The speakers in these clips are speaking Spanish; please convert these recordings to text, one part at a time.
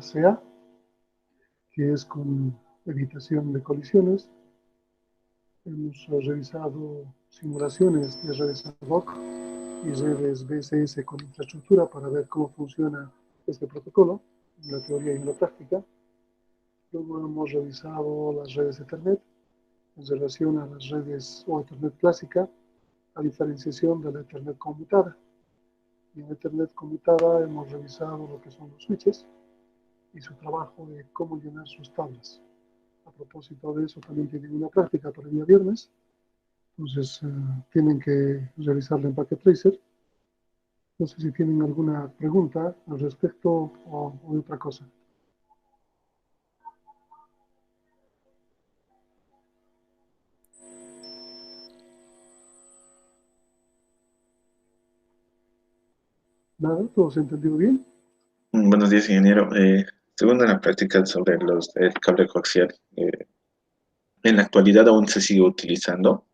CA, que es con evitación de colisiones. Hemos revisado simulaciones de redes ad hoc y redes BSS con infraestructura para ver cómo funciona este protocolo en la teoría y en la práctica. Luego hemos revisado las redes Ethernet en relación a las redes o Ethernet clásica, a diferenciación de la Ethernet conmutada. Y en Ethernet conmutada hemos revisado lo que son los switches y su trabajo de cómo llenar sus tablas. A propósito de eso, también tienen una práctica para el día viernes. Entonces, tienen que revisarla en Packet Tracer. No sé si tienen alguna pregunta al respecto o otra cosa. ¿Nada? ¿Todo se ha entendido bien? Buenos días, ingeniero. Según la práctica sobre el cable coaxial, en la actualidad aún se sigue utilizando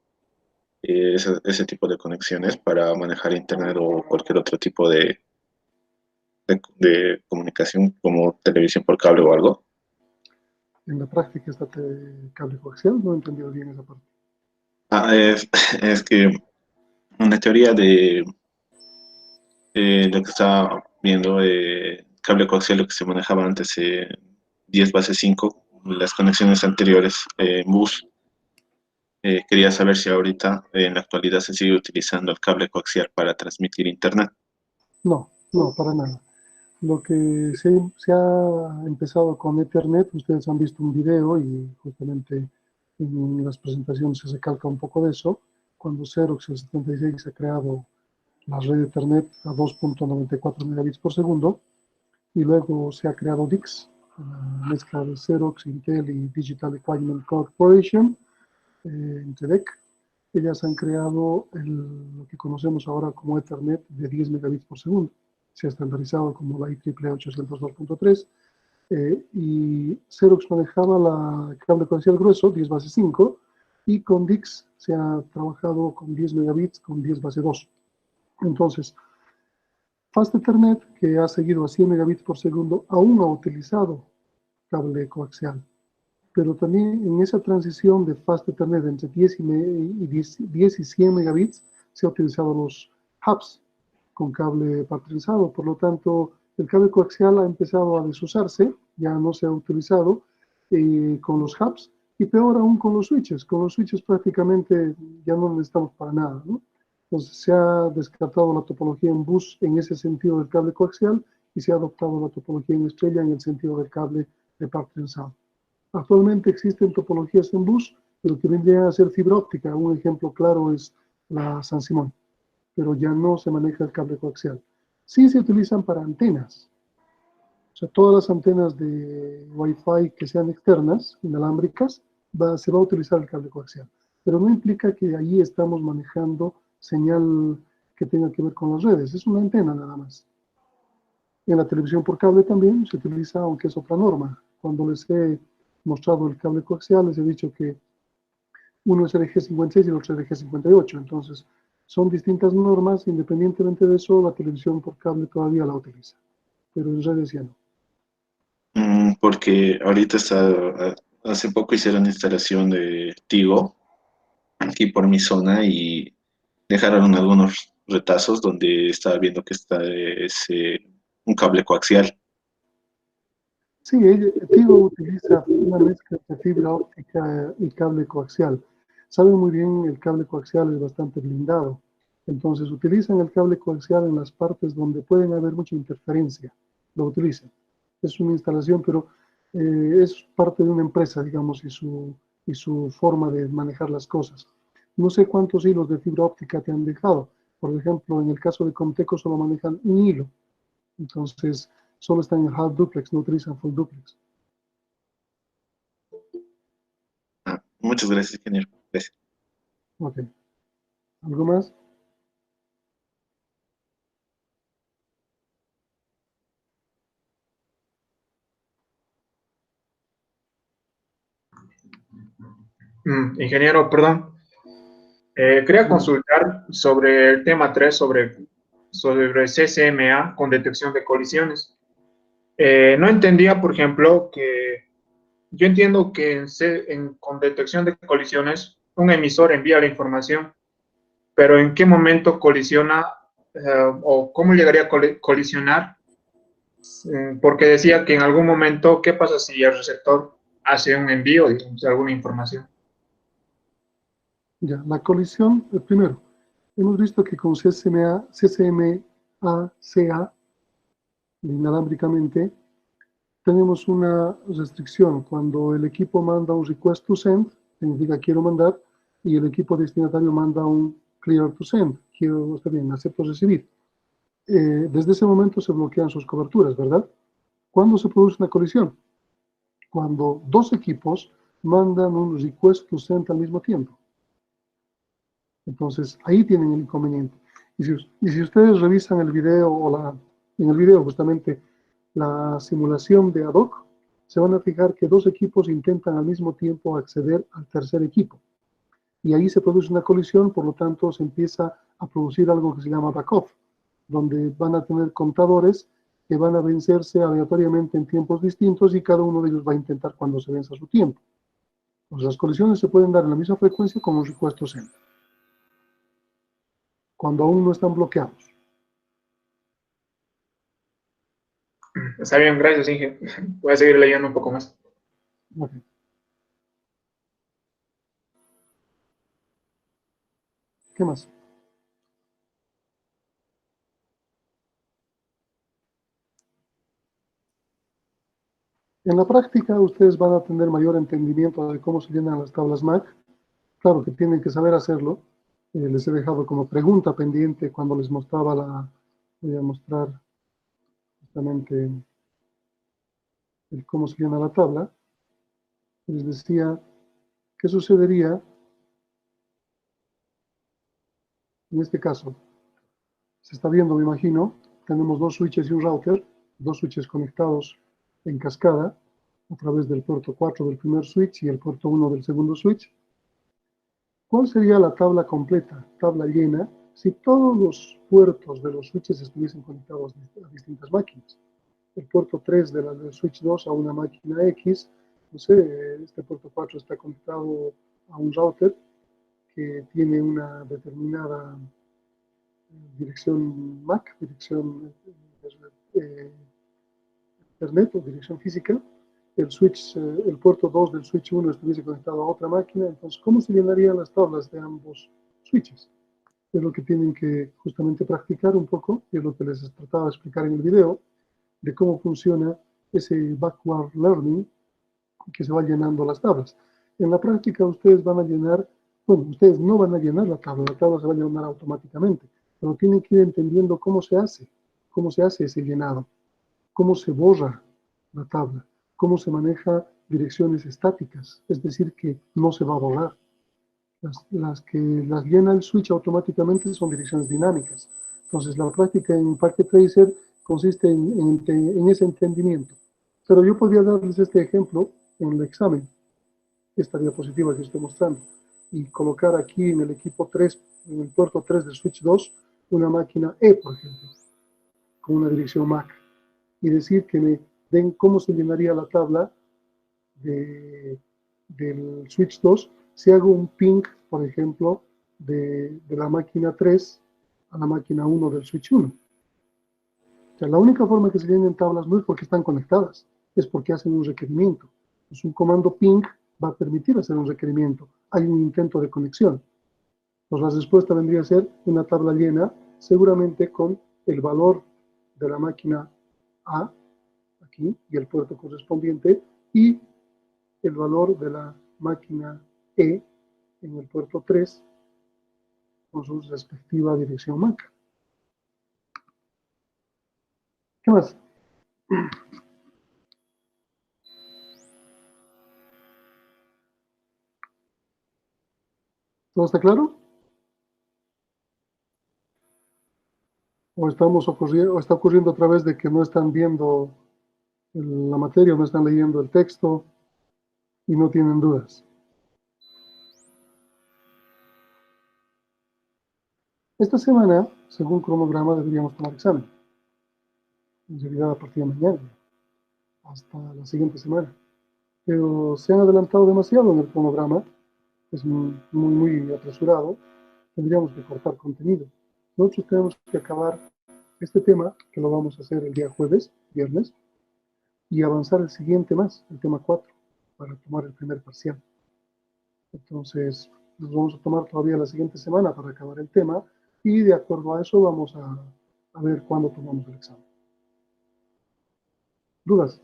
ese tipo de conexiones para manejar internet o cualquier otro tipo de comunicación como televisión por cable o algo. En la práctica está cable coaxial, no he entendido bien esa parte. Es que en la teoría de lo que estaba viendo, cable coaxial, lo que se manejaba antes, 10 base 5, las conexiones anteriores en bus. Quería saber si ahorita, en la actualidad, se sigue utilizando el cable coaxial para transmitir internet. No, no, para nada. Lo que se ha empezado con Ethernet, ustedes han visto un video y justamente en las presentaciones se recalca un poco de eso. Cuando Xerox en 76 ha creado la red Ethernet a 2.94 megabits por segundo y luego se ha creado DICS, la mezcla de Xerox, Intel y Digital Equipment Corporation, DEC. Ellas han creado lo que conocemos ahora como Ethernet de 10 megabits por segundo. Se ha estandarizado como la IEEE 802.3 y Xerox manejaba la cable coaxial grueso, 10 base 5, y con DICS se ha trabajado con 10 megabits con 10 base 2. Entonces, Fast Ethernet, que ha seguido a 100 megabits por segundo, aún ha utilizado cable coaxial. Pero también en esa transición de Fast Ethernet entre 10 y 100 megabits se ha utilizado los hubs con cable paternizado. Por lo tanto, el cable coaxial ha empezado a desusarse, ya no se ha utilizado con los hubs y peor aún con los switches. Con los switches prácticamente ya no necesitamos para nada, ¿no? Entonces se ha descartado la topología en bus en ese sentido del cable coaxial y se ha adoptado la topología en estrella en el sentido del cable de par trenzado. Actualmente existen topologías en bus, pero que vendrían a ser fibra óptica. Un ejemplo claro es la San Simón, pero ya no se maneja el cable coaxial. Sí se utilizan para antenas. O sea, todas las antenas de Wi-Fi que sean externas, inalámbricas, se va a utilizar el cable coaxial. Pero no implica que ahí estamos manejando señal que tenga que ver con las redes. Es una antena nada más. En la televisión por cable también se utiliza, aunque es otra norma. Cuando les he mostrado el cable coaxial, les he dicho que uno es el eje 56 y el otro es el eje 58. Entonces, son distintas normas. Independientemente de eso, la televisión por cable todavía la utiliza, pero en redes ya no. Porque ahorita hace poco hicieron instalación de Tigo aquí por mi zona y dejaron algunos retazos donde estaba viendo que es un cable coaxial. Sí, Tigo utiliza una mezcla de fibra óptica y cable coaxial. Saben muy bien, el cable coaxial es bastante blindado. Entonces, utilizan el cable coaxial en las partes donde pueden haber mucha interferencia. Lo utilizan. Es una instalación, pero es parte de una empresa, digamos, y su forma de manejar las cosas. No sé cuántos hilos de fibra óptica te han dejado. Por ejemplo, en el caso de Comteco solo manejan un hilo. Entonces, solo están en half duplex, no utilizan full duplex. Muchas gracias, ingeniero. Gracias. Ok. ¿Algo más? Ingeniero, perdón. Quería consultar sobre el tema 3, sobre CCMA con detección de colisiones. No entendía, por ejemplo, que yo entiendo que con detección de colisiones, un emisor envía la información, pero ¿en qué momento colisiona o cómo llegaría a colisionar? Porque decía que en algún momento, ¿qué pasa si el receptor hace un envío, digamos, de alguna información? Ya, la colisión, primero, hemos visto que con CCMA-CA, inalámbricamente, tenemos una restricción. Cuando el equipo manda un request to send, significa quiero mandar, y el equipo destinatario manda un clear to send, quiero, está bien, acepto recibir. Desde ese momento se bloquean sus coberturas, ¿verdad? ¿Cuándo se produce una colisión? Cuando dos equipos mandan un request to send al mismo tiempo. Entonces, ahí tienen el inconveniente. Y si ustedes revisan el video, en el video justamente la simulación de ad hoc, se van a fijar que dos equipos intentan al mismo tiempo acceder al tercer equipo. Y ahí se produce una colisión, por lo tanto se empieza a producir algo que se llama backoff, donde van a tener contadores que van a vencerse aleatoriamente en tiempos distintos y cada uno de ellos va a intentar cuando se venza su tiempo. Pues las colisiones se pueden dar en la misma frecuencia con los requestos send, cuando aún no están bloqueados. Está bien, gracias, Inge. Voy a seguir leyendo un poco más. Okay. ¿Qué más? En la práctica, ustedes van a tener mayor entendimiento de cómo se llenan las tablas MAC. Claro que tienen que saber hacerlo. Les he dejado como pregunta pendiente cuando les mostraba voy a mostrar justamente el cómo se llena la tabla. Les decía, ¿qué sucedería en este caso? Se está viendo, me imagino, tenemos dos switches y un router, dos switches conectados en cascada a través del puerto 4 del primer switch y el puerto 1 del segundo switch. ¿Cuál sería la tabla completa, tabla llena, si todos los puertos de los switches estuviesen conectados a distintas máquinas? El puerto 3 del switch 2 a una máquina X, no sé, este puerto 4 está conectado a un router que tiene una determinada dirección MAC, dirección Internet o dirección física. El puerto 2 del switch 1 estuviese conectado a otra máquina, entonces, ¿cómo se llenarían las tablas de ambos switches? Es lo que tienen que justamente practicar un poco, y es lo que les trataba de explicar en el video, de cómo funciona ese backward learning que se va llenando las tablas. En la práctica ustedes van a llenar, bueno, ustedes no van a llenar la tabla se va a llenar automáticamente, pero tienen que ir entendiendo cómo se hace ese llenado, cómo se borra la tabla, cómo se maneja direcciones estáticas, es decir, que no se va a borrar. Las que las llena el switch automáticamente son direcciones dinámicas. Entonces, la práctica en Packet Tracer consiste en ese entendimiento. Pero yo podría darles este ejemplo en el examen, esta diapositiva que estoy mostrando, y colocar aquí en el equipo 3, en el puerto 3 del switch 2, una máquina E, por ejemplo, con una dirección MAC, y decir que me den cómo se llenaría la tabla del switch 2 si hago un ping, por ejemplo, de la máquina 3 a la máquina 1 del switch 1. O sea, la única forma que se llenen tablas no es porque están conectadas, es porque hacen un requerimiento. Pues un comando ping va a permitir hacer un requerimiento. Hay un intento de conexión. Pues la respuesta vendría a ser una tabla llena, seguramente con el valor de la máquina A, aquí, y el puerto correspondiente, y el valor de la máquina E en el puerto 3 con su respectiva dirección MAC. ¿Qué más? ¿Todo está claro? ¿O está ocurriendo a través de que no están viendo la materia, o no están leyendo el texto y no tienen dudas? Esta semana, según cronograma, deberíamos tomar examen. En realidad, a partir de mañana. hasta la siguiente semana. Pero se han adelantado demasiado en el cronograma, es muy apresurado, tendríamos que cortar contenido. Nosotros tenemos que acabar este tema, que lo vamos a hacer el día jueves, viernes, y avanzar el siguiente más, el tema 4, para tomar el primer parcial. Entonces, nos vamos a tomar todavía la siguiente semana para acabar el tema, y de acuerdo a eso vamos a ver cuándo tomamos el examen. ¿Dudas?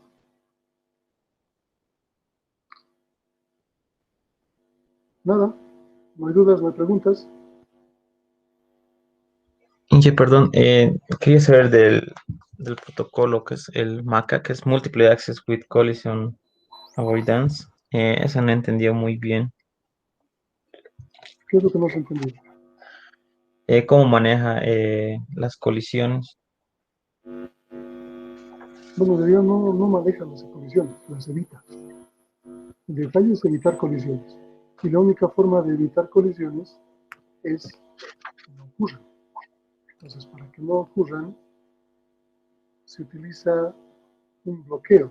Nada, no hay dudas, no hay preguntas. Inge, perdón, quería saber del protocolo que es el MACA, que es Multiple Access with Collision Avoidance. Eso no entendí muy bien. ¿Qué es lo que no se entendido? ¿Cómo maneja las colisiones? Bueno, en realidad no maneja las colisiones, las evita. El detalle es evitar colisiones. Y la única forma de evitar colisiones es que no ocurran. Entonces, para que no ocurran, se utiliza un bloqueo.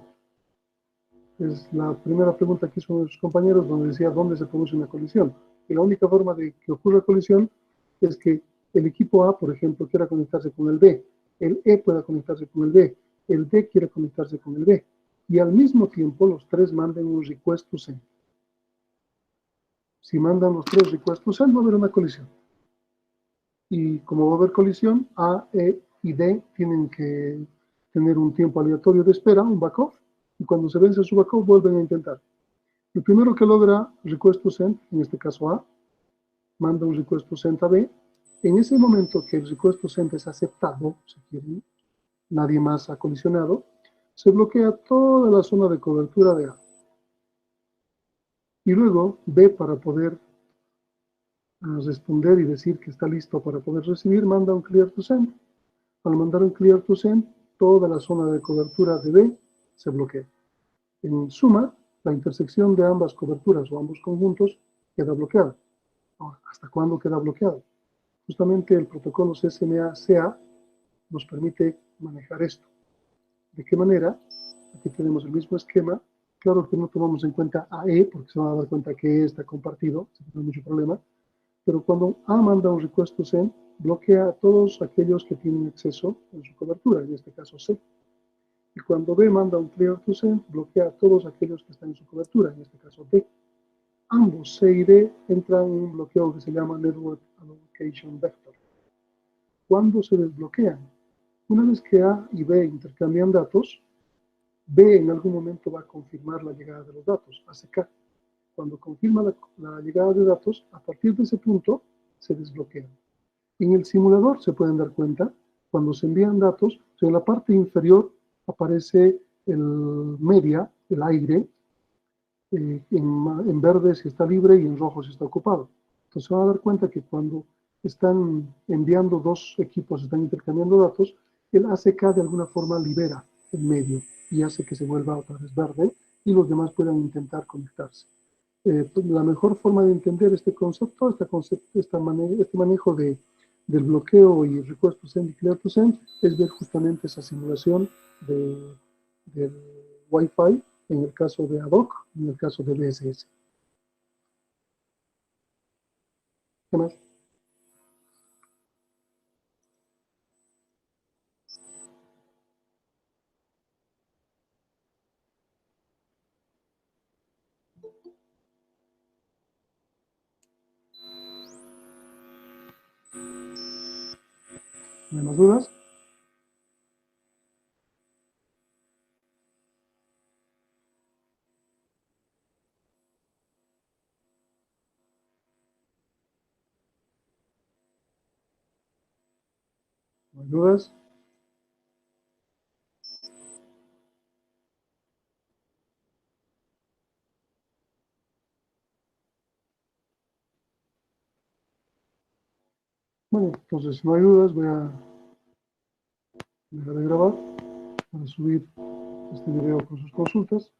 Es la primera pregunta que hizo uno de sus compañeros, donde decía dónde se produce una colisión. Y la única forma de que ocurra colisión es que el equipo A, por ejemplo, quiera conectarse con el B, el E pueda conectarse con el B, el D quiera conectarse con el B, y al mismo tiempo los tres manden un request to send. Si mandan los tres request to send, va a haber una colisión. Y como va a haber colisión, A, E y D tienen que tener un tiempo aleatorio de espera, un backoff, y cuando se vence su backoff vuelven a intentar. El primero que logra request to send, en este caso A, manda un request to send a B. En ese momento que el request to send es aceptado, si quieren, nadie más ha colisionado, se bloquea toda la zona de cobertura de A. Y luego B, para poder responder y decir que está listo para poder recibir, manda un clear to send. Al mandar un clear to send, toda la zona de cobertura de B se bloquea. En suma, la intersección de ambas coberturas o ambos conjuntos queda bloqueada. Ahora, ¿hasta cuándo queda bloqueado? Justamente el protocolo CSMA-CA nos permite manejar esto. ¿De qué manera? Aquí tenemos el mismo esquema. Claro que no tomamos en cuenta a E, porque se van a dar cuenta que E está compartido, no hay mucho problema. Pero cuando A manda un request to send, bloquea a todos aquellos que tienen acceso en su cobertura, en este caso C. Y cuando B manda un clear to send, bloquea a todos aquellos que están en su cobertura, en este caso D. Ambos, C y D, entran en un bloqueo que se llama Network Allocation Vector. ¿Cuándo se desbloquean? Una vez que A y B intercambian datos, B en algún momento va a confirmar la llegada de los datos, ACK. Cuando confirma la llegada de datos, a partir de ese punto se desbloquean. En el simulador se pueden dar cuenta, cuando se envían datos, en la parte inferior aparece el media, el aire, en verde si está libre y en rojo si está ocupado. Entonces se van a dar cuenta que cuando están enviando dos equipos, están intercambiando datos, el ACK de alguna forma libera el medio y hace que se vuelva otra vez verde y los demás puedan intentar conectarse. Pues la mejor forma de entender este concepto, este manejo del bloqueo y request to send y clear to send, es ver justamente esa simulación del Wi-Fi en el caso de ADOC y en el caso de DSS. ¿Qué más? ¿No hay más dudas? ¿No hay dudas? Bueno, entonces si no hay dudas, voy a dejar de grabar para subir este video con sus consultas.